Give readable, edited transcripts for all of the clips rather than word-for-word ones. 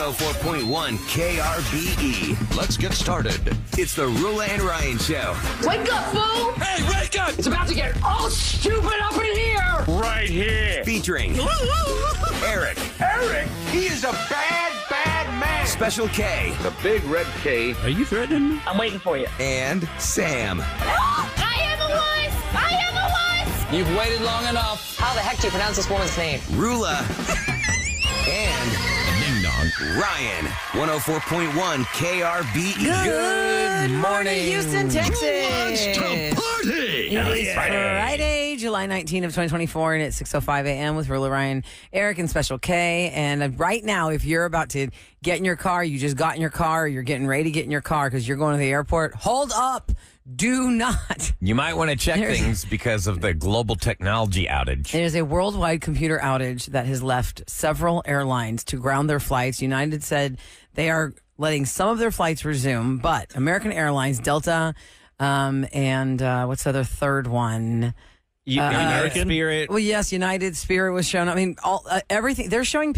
104.1 KRBE. Let's get started. It's the Rula and Ryan Show. Wake up, fool! Hey, wake up! It's about to get all stupid up in here! Right here. Featuring Eric. Eric, he is a bad, bad man. Special K. The big red K. Are you threatening me? I'm waiting for you. And Sam. I am a wuss! I am a wuss! You've waited long enough. How the heck do you pronounce this woman's name? Rula. And Ding dong. Ryan. 104.1 KRBE. Good morning, Houston, Texas. Party! It is Friday, July 19 of 2024, and it's 6:05 a.m. with Rula, Ryan, Eric, and Special K. And right now, if you're about to get in your car, you just got in your car, or you're getting ready to get in your car because you're going to the airport, hold up. Do not. You might want to check things because of the global technology outage. It is a worldwide computer outage that has left several airlines to ground their flights. United said they are letting some of their flights resume, but American Airlines, Delta, and what's the other third one? American Spirit. Well, yes, United, Spirit was shown. I mean, everything. They're showing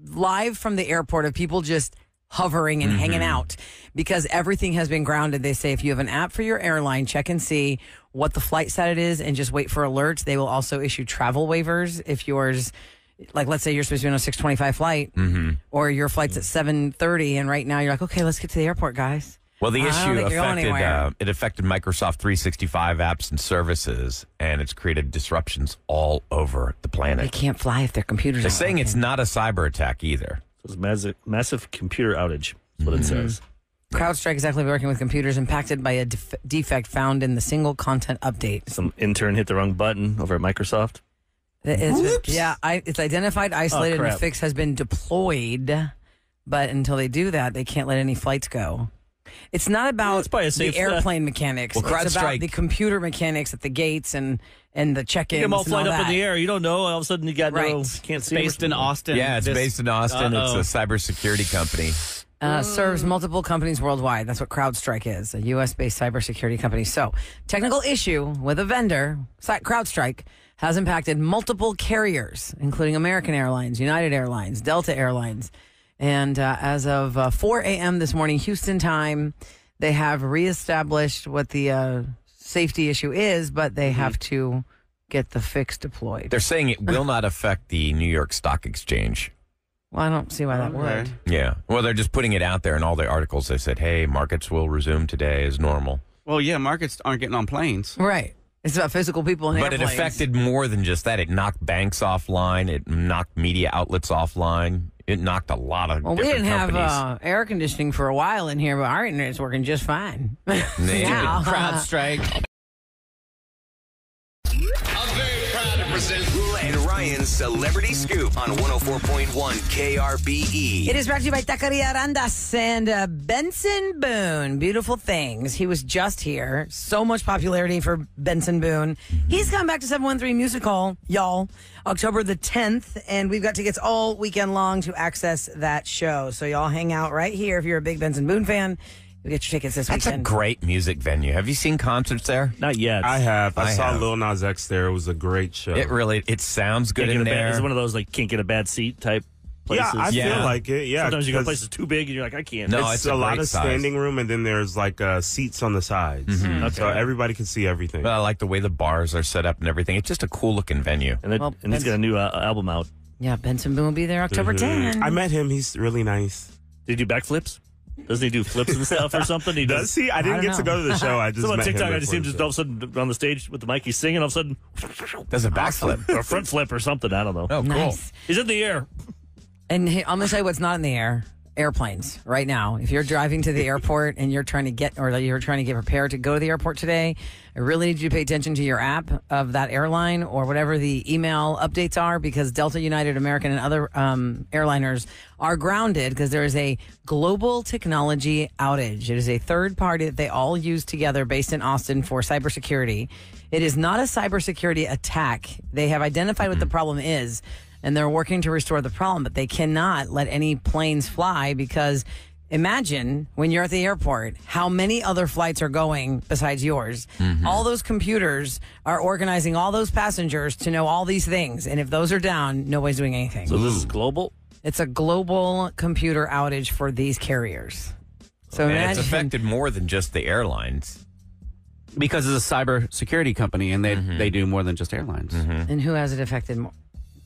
live from the airport of people just hovering and hanging out because everything has been grounded. They say if you have an app for your airline, check and see what the flight status is and just wait for alerts. They will also issue travel waivers if yours, like let's say you're supposed to be on a 6:25 flight or your flight's at 7:30 and right now you're like, okay, let's get to the airport, guys. Well, the issue affected affected Microsoft 365 apps and services, and it's created disruptions all over the They planet. can't fly if their computers They're aren't saying it's working. not a cyber attack either. It was a massive computer outage. That's what it says. CrowdStrike is actively working with computers impacted by a defect found in the single content update. Some intern hit the wrong button over at Microsoft. It's identified, isolated, and the crap. fix has been deployed. But until they do that, they can't let any flights go. It's not about it's probably a the safe- airplane mechanics. Well, It's about CrowdStrike- the computer mechanics at the gates and the check-ins. Get them all and flying all up in that. the air. You don't know. All of a sudden, you got can't see. Based in Austin. Yeah, it's based in Austin. Uh-oh. It's a cybersecurity company. Serves multiple companies worldwide. That's what CrowdStrike is, a U.S.-based cybersecurity company. So, technical issue with a vendor, CrowdStrike, has impacted multiple carriers, including American Airlines, United Airlines, Delta Airlines. And as of 4 a.m. this morning, Houston time, they have reestablished what the safety issue is, but they have to get the fix deployed. They're saying it will not affect the New York Stock Exchange. Well, I don't see why that would. Yeah. Well, they're just putting it out there in all the articles. They said, hey, markets will resume today as normal. Well, yeah, markets aren't getting on planes. Right. It's about physical people in But airplanes. it affected more than just that. It knocked banks offline. It knocked media outlets offline. It knocked a lot of Well, we different didn't companies. have air conditioning for a while in here, but our internet's working just fine. Now. CrowdStrike. I'm very proud to present Rula and Ryan's Celebrity Scoop on 104.1 KRBE. It is brought to you by Taqueria Arandas and Benson Boone. Beautiful things. He was just here. So much popularity for Benson Boone. He's coming back to 713 Music Hall, y'all, October the 10th, and we've got tickets all weekend long to access that show. So y'all hang out right here if you're a big Benson Boone fan. You'll get your tickets this That's a weekend. great music venue. Have you seen concerts there? Not yet. I have. I saw have. Lil Nas X there. It was a great show. It sounds good in there. Is it one of those like can't get a bad seat type places? Yeah, I feel like it. Yeah, Sometimes you go 'cause places too big and you're like, I can't. No, it's it's a a lot great of size. standing room, and then there's like seats on the sides, so everybody can see everything. But I like the way the bars are set up and everything. It's just a cool looking venue. And he's got a new album out. Yeah, Benson Boone will be there October 10th. I met him. He's really nice. Did he do backflips? Doesn't he do flips and stuff or something? He Does he? I didn't don't get to know. go to the show. I just So on met TikTok, him I just see him before just the all of a sudden on the stage with the mic. He's singing. All of a sudden, Does a backflip. or a front flip or something. I don't know. Oh, cool. Nice. He's in the air. And I'm going to tell you what's not in the air. Airplanes right now. If you're driving to the airport and you're trying to get prepared to go to the airport today, I really need you to pay attention to your app of that airline or whatever the email updates are, because Delta, United, American, and other airliners are grounded because there is a global technology outage. It is a third party that they all use together based in Austin for cybersecurity. It is not a cybersecurity attack. They have identified what the problem is, and they're working to restore the problem, but they cannot let any planes fly because imagine when you're at the airport, how many other flights are going besides yours. All those computers are organizing all those passengers to know all these things. And if those are down, nobody's doing anything. So this is global? It's a global computer outage for these carriers. So and it's affected more than just the airlines. Because it's a cybersecurity company, and they do more than just airlines. And who has it affected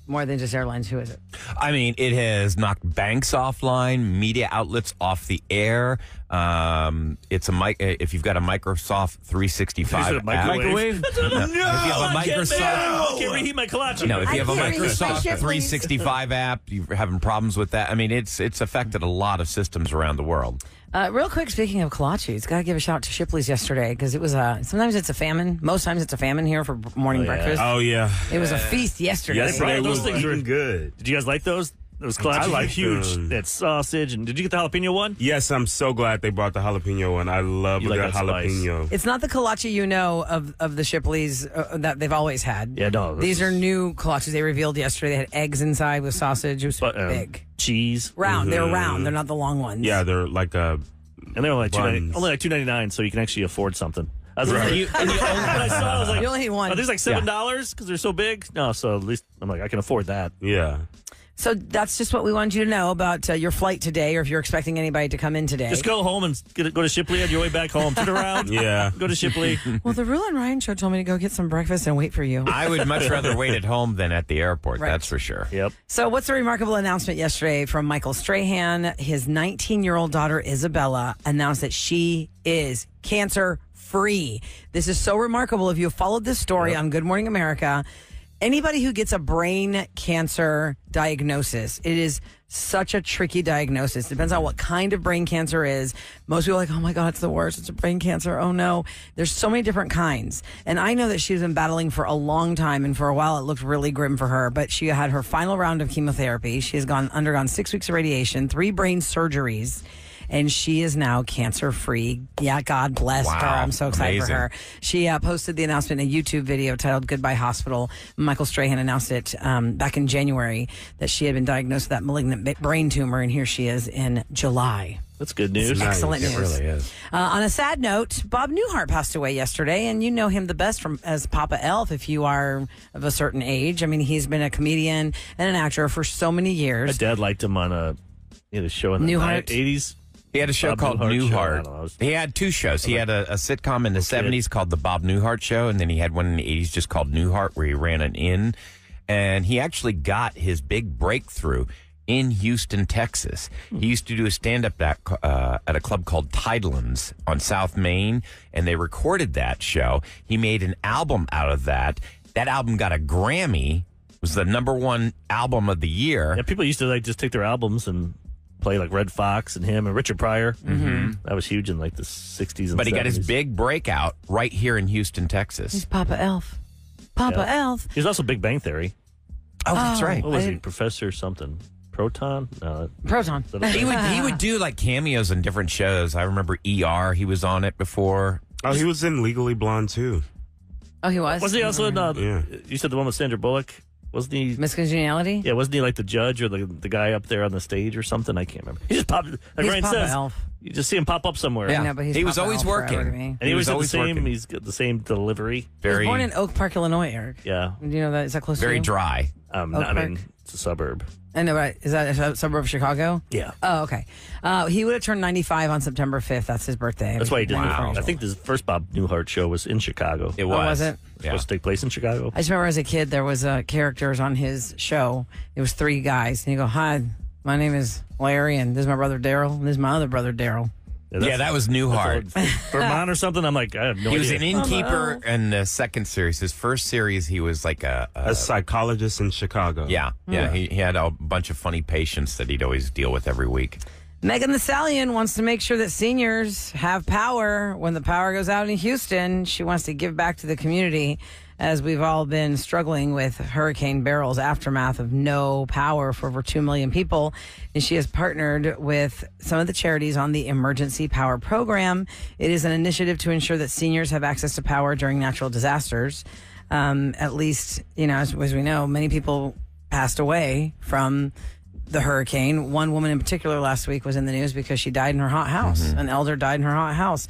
more than just airlines? Who is it? I mean, it has knocked banks offline, media outlets off the air. It's if you've got a Microsoft 365 app. Microwave? If you have a Microsoft, I can't reheat my kolache. no, if you have a can't reheat my Microsoft shit, please. 365 app, you're having problems with that. I mean, it's affected a lot of systems around the world. Real quick, speaking of kolaches, got to give a shout out to Shipley's yesterday because it was sometimes it's a famine. Most times it's a famine here for morning breakfast. Oh, yeah. It was a feast yesterday. Yesterday those was things eating were good. Did you guys like those? Those kolaches I were like huge. them. That sausage. And did you get the jalapeno one? Yes, I'm so glad they brought the jalapeno one. I love You a like good that spice. jalapeno. It's not the kolache of the Shipley's that they've always had. Yeah, no. These are new kolaches they revealed yesterday. They had eggs inside with sausage. It was big. Cheese. Round. They're round. They're not the long ones. Yeah, they're like a... And they're only Buns. like $2.99, so you can actually afford something. I was Right. like, when I saw it, I was like, You only need one. Are these like $7 because they're so big? No, so at least I'm like, I can afford that. Yeah. So that's just what we wanted you to know about your flight today, or if you're expecting anybody to come in today. Just go home and go to Shipley on your way back home. Turn around. Yeah. Go to Shipley. Well, the Rule and Ryan show told me to go get some breakfast and wait for you. I would much rather wait at home than at the airport. Right. That's for sure. Yep. So what's the remarkable announcement yesterday from Michael Strahan? His 19-year-old daughter, Isabella, announced that she is cancer-free. This is so remarkable. If you have followed this story on Good Morning America, anybody who gets a brain cancer diagnosis, it is such a tricky diagnosis. Depends on what kind of brain cancer is. Most people are like, oh my God, it's the worst. It's a brain cancer. Oh no. There's so many different kinds. And I know that she's been battling for a long time, and for a while it looked really grim for her, but she had her final round of chemotherapy. She has undergone 6 weeks of radiation, 3 brain surgeries, and she is now cancer-free. Yeah, God bless her. I'm so excited Amazing. for her. She posted the announcement in a YouTube video titled Goodbye Hospital. Michael Strahan announced it back in January that she had been diagnosed with that malignant brain tumor, and here she is in July. That's good news. Excellent news. It really is. On a sad note, Bob Newhart passed away yesterday, and you know him the best as Papa Elf if you are of a certain age. I mean, he's been a comedian and an actor for so many My years. dad liked him on a show in the Newhart? 80s. He had a show Bob called Newhart show. I Newhart. don't know. He had 2 shows. He had a sitcom in the 70s called The Bob Newhart Show, and then he had one in the 80s just called Newhart, where he ran an inn. And he actually got his big breakthrough in Houston, Texas. He used to do a stand-up at a club called Tidelands on South Main, and they recorded that show. He made an album out of that. That album got a Grammy. It was the #1 album of the year. Yeah, people used to just take their albums and play like Red Fox and him and Richard Pryor. Mm-hmm. That was huge in like the 60s and But he 70s. got his big breakout right here in Houston, Texas. He's Papa Elf. Papa Elf. He was also Big Bang Theory. Oh, that's right. What was he? Professor something. Proton? No. Proton. He would do like cameos in different shows. I remember ER. He was on it before. Oh, he was in Legally Blonde, too. Oh, he was? Was he also in, Yeah. you said the one with Sandra Bullock? Wasn't he? Miss Congeniality? Yeah, wasn't he like the judge or the guy up there on the stage or something? I can't remember. He just popped, like He's Ryan Papa says, Elf. you just see him pop up somewhere. I know, but he's He was Papa always Elf forever working. to me. And he was the always same. working. He's got the same delivery. He was born in Oak Park, Illinois, Eric. Yeah. Do you know that? Is that close to Very you? dry. Oak I mean, Park? it's a suburb. I know, but is that a suburb of Chicago? Yeah. Oh, okay. He would have turned 95 on September 5th. That's his birthday. That's why he did. Wow. I think the first Bob Newhart show was in Chicago. It Oh, was. was it? Yeah. Supposed to take place in Chicago. I just remember as a kid, there was characters on his show. It was 3 guys. And you go, hi, my name is Larry, and this is my brother Daryl, and this is my other brother Daryl. Yeah, that was Newhart. Vermont or something. I'm like, I have no He idea. was an innkeeper in the second series. His first series, he was like A psychologist in Chicago. yeah. He had a bunch of funny patients that he'd always deal with every week. Megan Thee Stallion wants to make sure that seniors have power when the power goes out in Houston. She wants to give back to the community as we've all been struggling with Hurricane Beryl's aftermath of no power for over 2 million people. And she has partnered with some of the charities on the Emergency Power Program. It is an initiative to ensure that seniors have access to power during natural disasters. At least, as we know, many people passed away from the hurricane. One woman in particular last week was in the news because she died in her hot house. An elder died in her hot house.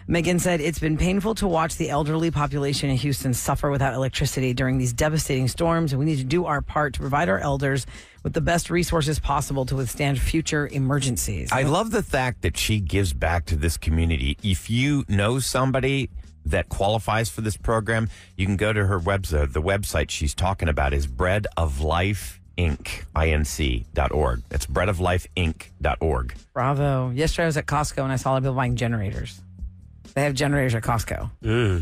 Megan said, it's been painful to watch the elderly population in Houston suffer without electricity during these devastating storms, and we need to do our part to provide our elders with the best resources possible to withstand future emergencies. I love the fact that she gives back to this community. If you know somebody that qualifies for this program, you can go to her website. The website she's talking about is breadoflifeinc.org. That's breadoflifeinc.org. Bravo. Yesterday I was at Costco and I saw a lot of people buying generators. They have generators at Costco.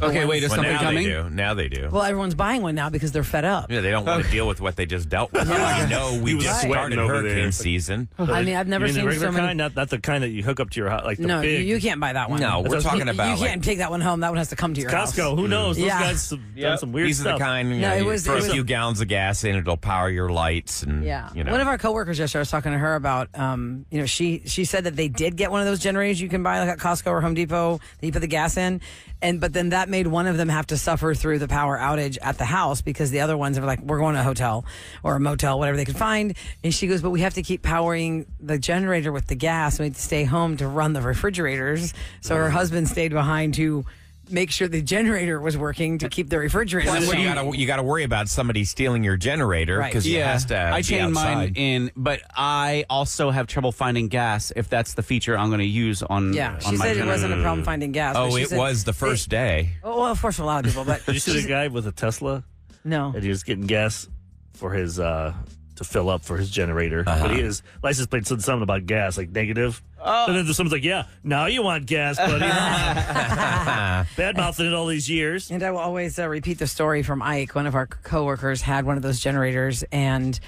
Okay, wait, is something now coming? They do. Now they do. Well, everyone's buying one now because they're fed up. Yeah, they don't want to deal with what they just dealt with. We was just sweating started over hurricane there. season. I mean, I've never You mean seen the regular so many. kind, not the kind that you hook up to your house, like the No, big. you can't buy that one. No, we're talking about You can't take that one home. That one has to come to your house. Costco. Who knows? Those Yeah. guys have done some weird These are stuff. the kind, No, it you was- throw it a was- few gallons of gas in, it'll power your lights. And, Yeah. you know. One of our coworkers yesterday, I was talking to her about, she said that they did get one of those generators you can buy like at Costco or Home Depot that you put the gas in. But then that made one of them have to suffer through the power outage at the house because the other ones were like, we're going to a hotel or a motel, whatever they could find. And she goes, but we have to keep powering the generator with the gas. We have to stay home to run the refrigerators. So her husband stayed behind to make sure the generator was working to keep the refrigerator. Plus, you got to worry about somebody stealing your generator because it has to I be chained mine outside. in, but I also have trouble finding gas if that's the feature I'm going to use on Yeah, she on my said it generator. wasn't a problem finding gas. but Oh, she it said was the first day. Oh, well, of course, for a lot of people, but Did you see the guy with a Tesla? no. And he was getting gas for his to fill up for his generator. But his license plate said something about gas, like negative. And then someone's like, "Yeah, now you want gas, buddy." Bad mouthing it all these years. And I will always repeat the story from Ike. One of our coworkers had one of those generators, and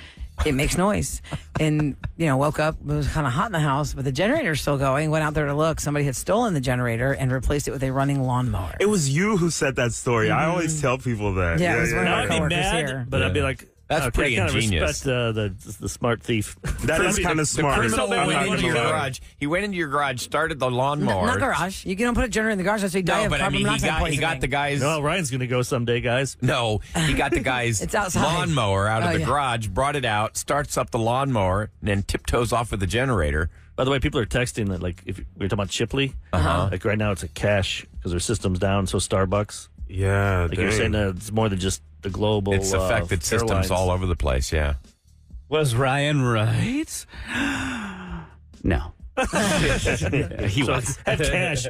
it makes noise. And woke up. It was kind of hot in the house, but the generator's still going. Went out there to look. Somebody had stolen the generator and replaced it with a running lawnmower. It was you who said that story. I always tell people that. Yeah, it was one of Now our I'd be coworkers mad, here. but I'd be like, That's okay, pretty I kind of ingenious. respect the smart thief. That is kind of smart. Criminal I'm went not into gonna your go. garage. He went into your garage, started the lawnmower. Not garage. You don't put a generator in the garage. That's why you die No, of but I carbon mean, monoxide he poisoning. got the guy's. No, Ryan's going to go someday, guys. No, he got the guy's It's outside. lawnmower out of Oh, the yeah. garage, brought it out, starts up the lawnmower, and then tiptoes off with the generator. By the way, people are texting that, like, if we were talking about Chipley, like right now it's a cash because their system's down. So Starbucks, Yeah, like you're saying, it's more than just the global. It's affected systems airlines. all over the place, yeah. Was Ryan right? No. He was. Have cash.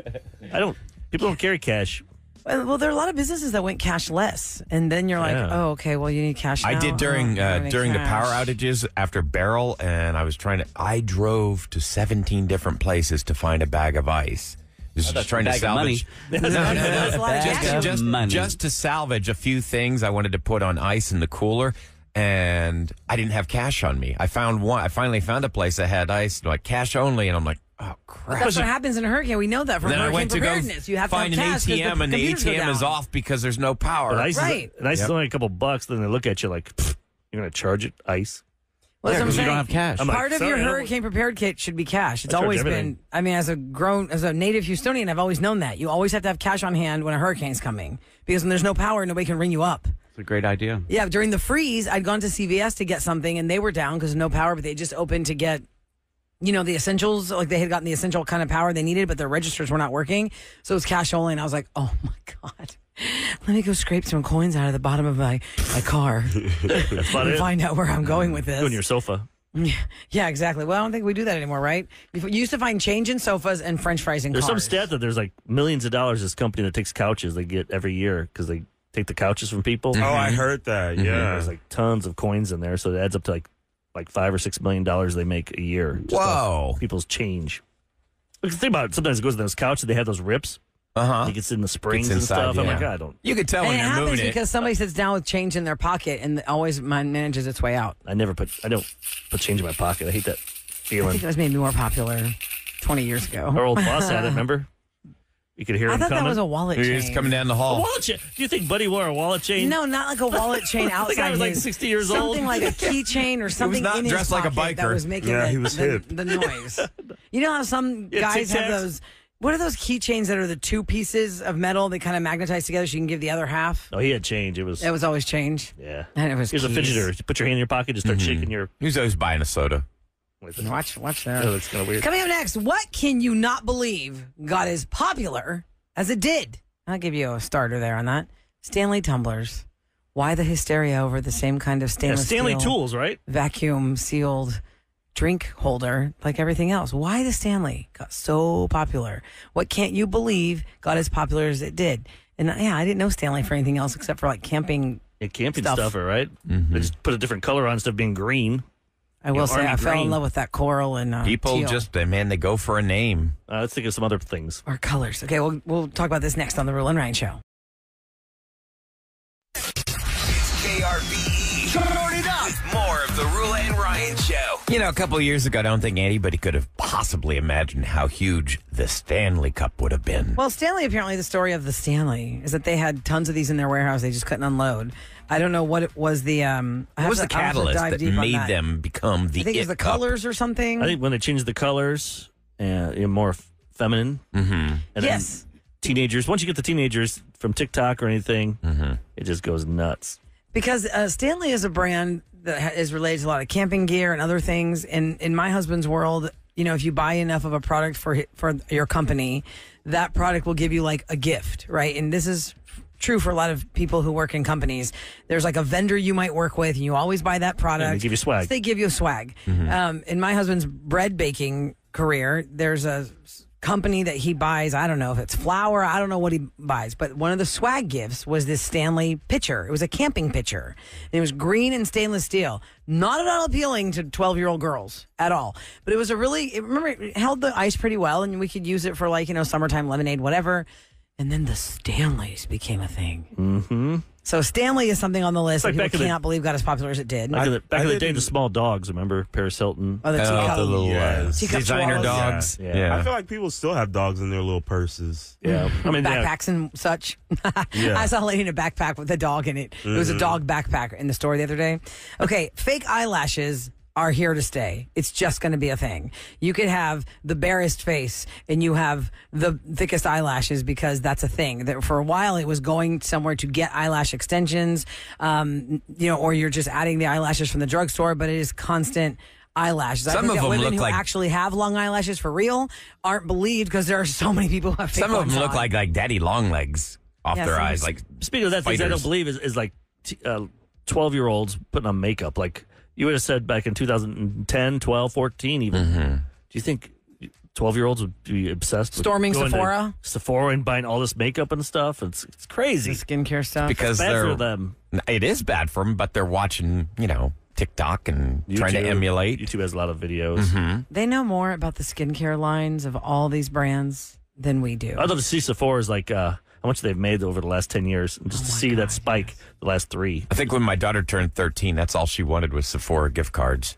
People don't carry cash. Well, there are a lot of businesses that went cashless, and then you're like, Yeah. oh, okay, well, you need cash. I now? did Oh, during I don't have during the any power cash. outages after Beryl, and I was I drove to 17 different places to find a bag of ice. Just trying to bag of money. salvage. That's a lot of cash. Just to salvage a few things I wanted to put on ice in the cooler, and I didn't have cash on me. I finally found a place that had ice, like cash only, and I'm like, oh crap. That's what happens in a hurricane. We know that from Then I hurricane went to go preparedness. You have find to an have cash 'cause ATM, and the computers go ATM is down. off because there's no power. But ice, Right. is only a couple bucks. Then they look at you like, "Pfft, you're going to charge it ice. Well, that's what I'm because you don't saying. have cash. I'm like, Part of sorry, your I don't- hurricane prepared kit should be cash. It's I charge always everything. been. I mean, as a native Houstonian, I've always known that you always have to have cash on hand when a hurricane's coming because when there's no power, nobody can ring you up. It's a great idea. Yeah, during the freeze, I'd gone to CVS to get something, and they were down because of no power, but they just opened to get, the essentials. Like they had gotten the essential kind of power they needed, but their registers were not working, so it was cash only. And I was like, oh my god, let me go scrape some coins out of the bottom of my car That's about and it. find out where I'm going with this. On your sofa. Yeah, exactly. Well, I don't think we do that anymore, right? You used to find change in sofas and French fries in There's cars. some stat that there's like millions of dollars this company that takes couches they get every year because they take the couches from people. Oh, I heard that. Yeah. There's like tons of coins in there, so it adds up to like $5 or $6 million they make a year. Just Whoa. off people's change. Because think about it. Sometimes it goes in those couches. They have those rips. It gets in the springs Gets and inside, stuff. I'm yeah. like, I don't. You could tell and when it they're happens moving it. because somebody sits down with change in their pocket and always manages its way out. I don't put change in my pocket. I hate that I feeling. think it was maybe more popular 20 years ago. Our old boss had it. Remember? You could hear I him thought coming. that was a wallet chain. He's coming down the A hall. wallet chain. Do you think Buddy wore a wallet chain? No, not like a wallet chain The outside. guy was like his- 60 years old. Something like a keychain or something not in his dressed like a pocket that biker. was making Yeah, he was hip. the noise. You know how some Yeah, guys Tic have Tacs. those. What are those keychains that are the two pieces of metal that kind of magnetize together so you can give the other half? Oh, he had change. It was. That was always change. Yeah. And it was Here's a keys. fidgeter. You put your hand in your pocket, just start shaking your. He's always buying a soda. Watch Oh, there. that's kind of weird. Coming up next, what can you not believe got as popular as it did. I'll give you a starter there on that. Stanley tumblers. Why the hysteria over the same kind of stainless Stanley steel tools, right? vacuum sealed drink holder like everything else? Why the Stanley got so popular? What can't you believe got as popular as it did? And yeah, I didn't know Stanley for anything else except for like camping. Yeah, camping stuff, right? They just put a different color on instead of being green. I will say I fell in green. love with that coral and People teal. just, man, they go for a name. Let's think of some other things. Or colors. Okay, we'll talk about this next on the Rule and Ryan Show. It's KRBE. Turn it up. With more of the Rule and Ryan Show. You know, a couple of years ago, I don't think anybody could have possibly imagined how huge the Stanley Cup would have been. Well, Stanley, apparently the story of the Stanley is that they had tons of these in their warehouse. They just couldn't unload. I don't know what it was what was the catalyst that made them become the I think it was the colors or something. I think when they changed the colors, more feminine. Mm-hmm. And yes. Teenagers, once you get the teenagers from TikTok or anything, it just goes nuts. Because Stanley is a brand that is related to a lot of camping gear and other things. And in my husband's world, you know, if you buy enough of a product for your company, that product will give you like a gift, right? And this is true for a lot of people who work in companies. There's like a vendor you might work with, and you always buy that product. And they give you swag. So they give you a swag. In my husband's bread baking career, there's a company that he buys. I don't know if it's flour. I don't know what he buys. But one of the swag gifts was this Stanley pitcher. It was a camping pitcher. And it was green and stainless steel. Not at all appealing to 12-year-old girls at all. But it was remember, it held the ice pretty well, and we could use it for like, you know, summertime lemonade, whatever. And then the Stanleys became a thing. Mm-hmm. So Stanley is something on the list like that people cannot believe got as popular as it did. Back in the day, the small dogs, remember? Paris Hilton. Oh, the teacup. The little Teacup designer swallows. dogs. Yeah. I feel like people still have dogs in their little purses. Yeah. I mean, Backpacks and such. Yeah. I saw a lady in a backpack with a dog in it. It was a dog backpack in the store the other day. Okay, fake eyelashes are here to stay. It's just going to be a thing. You could have the barest face and you have the thickest eyelashes because that's a thing. That for a while it was going somewhere to get eyelash extensions, or you're just adding the eyelashes from the drugstore, but it is constant eyelashes. Some I think of that them women look who like actually have long eyelashes for real aren't believed because there are so many people who have fake Some of them ones look on. like daddy long legs off Yeah, their some- eyes. Like speaking of that, things I fighters. don't believe is like 12-year-olds putting on makeup. Like you would have said back in 2010, 12, 14 even. Do you think 12-year-olds would be obsessed with Storming going Sephora? to Sephora and buying all this makeup and stuff? It's crazy. The skincare stuff. because Bad they're for them. It is bad for them, but they're watching, TikTok and trying to YouTube- emulate. YouTube has a lot of videos. They know more about the skincare lines of all these brands than we do. I'd love to see Sephora's like how much they've made over the last 10 years, and just to see that spike the last 3. I think when my daughter turned 13, that's all she wanted was Sephora gift cards.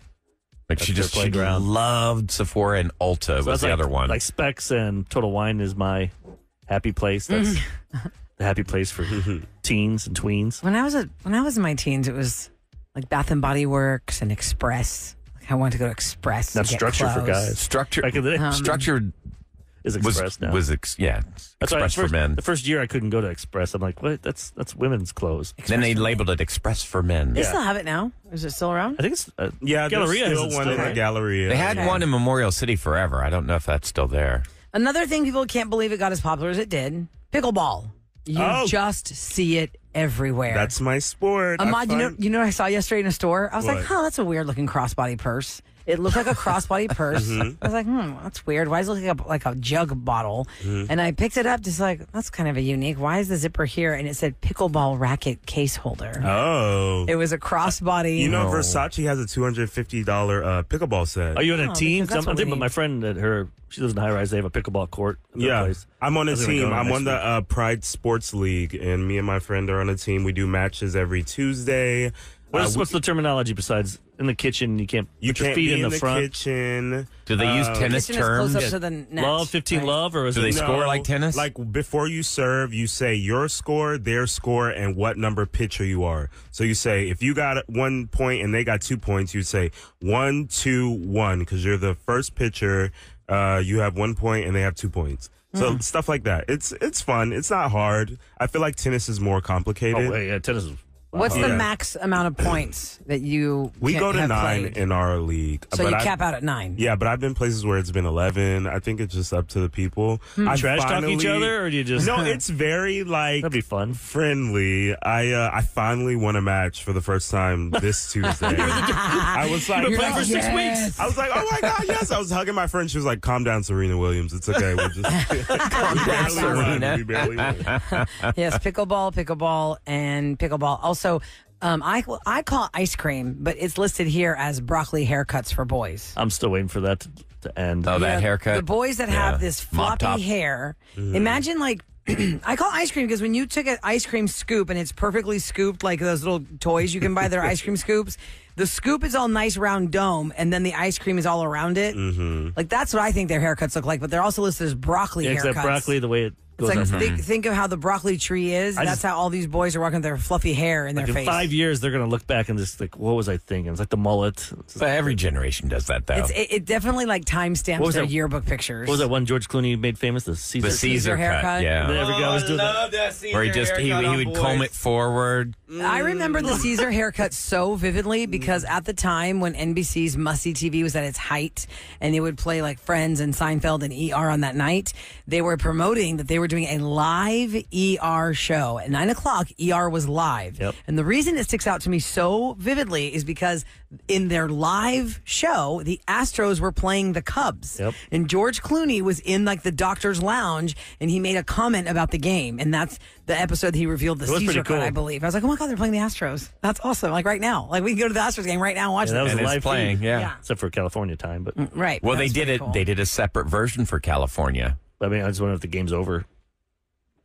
Like That's she their just playground. loved Sephora, and Ulta So was that's the like, other one. Like Specs and Total Wine is my happy place. That's the happy place for teens and tweens. When I was in my teens, it was like Bath and Body Works and Express. Like I wanted to go to Express. That's to get structure for clothes. guys. Structure, Back in the day, structure is was Express now. That's That's why Express for men. The first year I couldn't go to Express. I'm like, what? That's women's clothes. Then they labeled it Express for men. They Yeah. still have it now. Is it still around? I think it's Yeah, Galleria there's has it still one still, in the right? Galleria. They had one in Memorial City forever. I don't know if that's still there. Another thing people can't believe it got as popular as it did: pickleball. You Oh. just see it everywhere. That's my sport. Ahmad, you know what I saw yesterday in a store? I was like, What? "Huh, that's a weird looking crossbody purse." It looked like a crossbody purse. I was like, that's weird. Why does it look like a jug bottle? And I picked it up, just like, that's kind of a unique. Why is the zipper here? And it said pickleball racket case holder. Oh. It was a crossbody. You know, Versace has a $250 pickleball set. Are you on a Oh, team? because that's I'm what we thinking about need. my friend she lives in high rise. They have a pickleball court. At their Yeah, place. I'm on a I was gonna team. go I'm next on the Pride Sports League, and me and my friend are on a team. We do matches every Tuesday. What's the terminology besides in the kitchen? You can't You put your can't feet be in the front. kitchen. Do they use tennis Kitchen is close terms? up to the net. Love 15 right? love, or is Do it they score like tennis? Like before you serve, you say your score, their score, and what number pitcher you are. So you say if you got 1 point and they got 2 points, you say 1, 2, 1 because you're the first pitcher. You have 1 point and they have 2 points. So stuff like that. It's fun. It's not hard. I feel like tennis is more complicated. Oh, wait, yeah, tennis is What's the Yeah. max amount of points that you We go to have 9 played? in our league. So but you I- cap out at 9. Yeah, but I've been places where it's been 11. I think it's just up to the people. I Trash talk each other, or do you just? No, it's very like That'd be fun. friendly. I finally won a match for the first time this Tuesday. I was like, You've been playing for 6 weeks. I was like, oh my god, yes! I was hugging my friend. She was like, calm down, Serena Williams. It's okay. We'll just we barely won. We barely won. Yes, pickleball, and pickleball. Also, I call it ice cream, but it's listed here as broccoli haircuts for boys. I'm still waiting for that to end. Oh, that Yeah, haircut. The boys that have this Mop top. floppy hair. Imagine like I call it ice cream because when you took an ice cream scoop and it's perfectly scooped, like those little toys you can buy, their ice cream scoops. The scoop is all nice round dome, and then the ice cream is all around it. Like that's what I think their haircuts look like. But they're also listed as broccoli Yeah, 'cause haircuts. that broccoli, the way it It's goes like on. think of how the broccoli tree is. I That's just- how all these boys are walking with their fluffy hair in their In face. 5 years, they're going to look back and just like, what was I thinking? It's like the mullet. It's just- But every generation does that, though. It definitely like timestamps What was their that- yearbook pictures. What was that one George Clooney made famous? The Caesar. the Caesar cut, haircut? yeah. Every guy was doing that. Where he would comb it forward. I remember the Caesar haircut so vividly because at the time when NBC's Must-See TV was at its height and they would play like Friends and Seinfeld and ER on that night, they were promoting that they were doing a live ER show. At 9 o'clock, ER was live. Yep. And the reason it sticks out to me so vividly is because in their live show, the Astros were playing the Cubs. Yep. And George Clooney was in like the doctor's lounge and he made a comment about the game. And that's the episode that he revealed the It was Caesar pretty cut, cool. I believe. I was like, oh my God, they're playing the Astros. That's awesome. Like right now. Like we can go to the Astros game right now and watch Yeah, that was them. a And live it's playing, feed. yeah. Except for California time. But Right. Well, That's they did pretty it. cool. They did a separate version for California. I mean, I just wonder if the game's over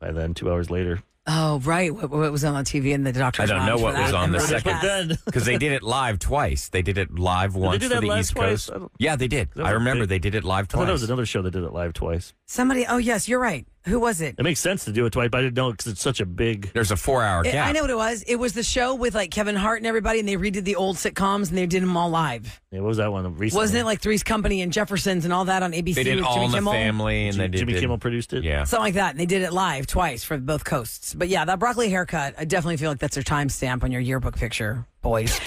by then, 2 hours later. Oh, right. What was on TV in the doctor's I don't know lounge for what was that? on the And second. that. Then. Because they did it live twice. They did it live once do for that the live East twice? Coast. I don't- Yeah, they did. That was I a remember big- they did it live I thought twice. there was another show that did it live twice. Somebody, oh, yes, you're right. Who was it? It makes sense to do it twice, but I didn't know because it's such a big. There's a 4-hour gap. I know what it was. It was the show with like Kevin Hart and everybody, and they redid the old sitcoms and they did them all live. Yeah, what was that one recently? Wasn't it like Three's Company and Jeffersons and all that on ABC They did with All Jimmy in the Kimmel? Family, and they did Jimmy Kimmel produced it? Yeah. Something like that. And they did it live twice for both coasts. But yeah, that broccoli haircut, I definitely feel like that's their timestamp on your yearbook picture, boys.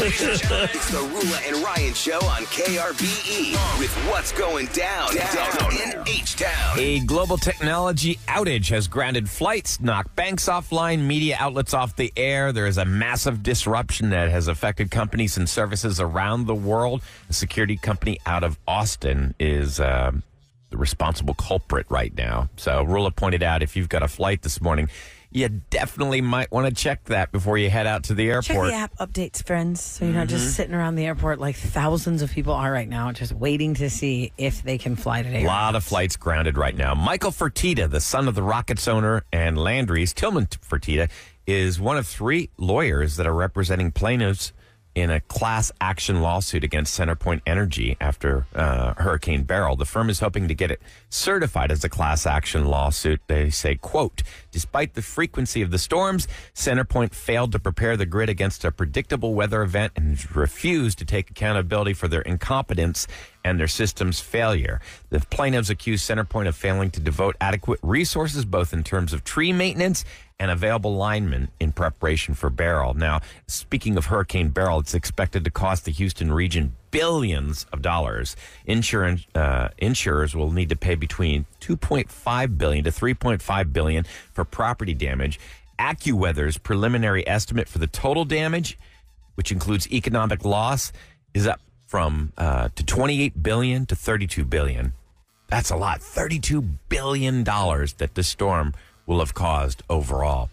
It's the Rula and Ryan Show on KRBE with what's going down in H-Town. A global technology outage has grounded flights, knocked banks offline, media outlets off the air. There is a massive disruption that has affected companies and services around the world. A security company out of Austin is the responsible culprit right now. So Rula pointed out if you've got a flight this morning, you definitely might want to check that before you head out to the Check airport. the app updates, friends, so you're not just sitting around the airport like thousands of people are right now, just waiting to see if they can fly today. A lot of flights grounded right now. Michael Fertitta, the son of the Rockets owner and Landry's, Tillman Fertitta, is one of 3 lawyers that are representing plaintiffs in a class action lawsuit against Centerpoint Energy after Hurricane Beryl. The firm is hoping to get it certified as a class action lawsuit. They say, quote, despite the frequency of the storms, Centerpoint failed to prepare the grid against a predictable weather event and refused to take accountability for their incompetence and their system's failure. The plaintiffs accuse Centerpoint of failing to devote adequate resources, both in terms of tree maintenance and available linemen in preparation for Beryl. Now, speaking of Hurricane Beryl, it's expected to cost the Houston region billions of dollars. Insurers will need to pay between $2.5 billion to $3.5 billion for property damage. AccuWeather's preliminary estimate for the total damage, which includes economic loss, is up from to $28 billion to $32 billion. That's a lot. $32 billion that this storm will have caused overall.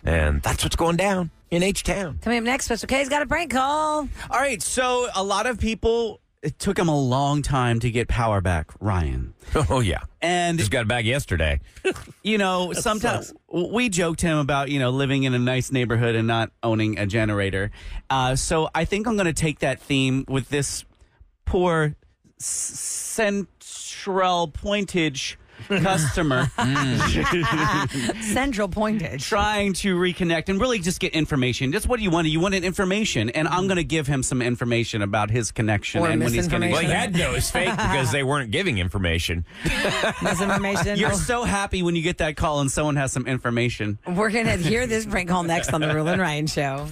And that's what's going down in H-Town. Coming up next, Special K's got a prank call. All right, so a lot of people, it took them a long time to get power back, Ryan. Oh, yeah. And, Just got it back yesterday. you know, sometimes we joked him about, you know, living in a nice neighborhood and not owning a generator. So I think I'm going to take that theme with this poor central pointage customer Central pointed. trying to reconnect and really just get information. That's what you wanted. You wanted information, and I'm going to give him some information about his connection Or and when he's going to. Well, he had to know it's fake because they weren't giving information. Misinformation. You're so happy when you get that call and someone has some information. We're going to hear this prank call next on the Rule and Ryan Show.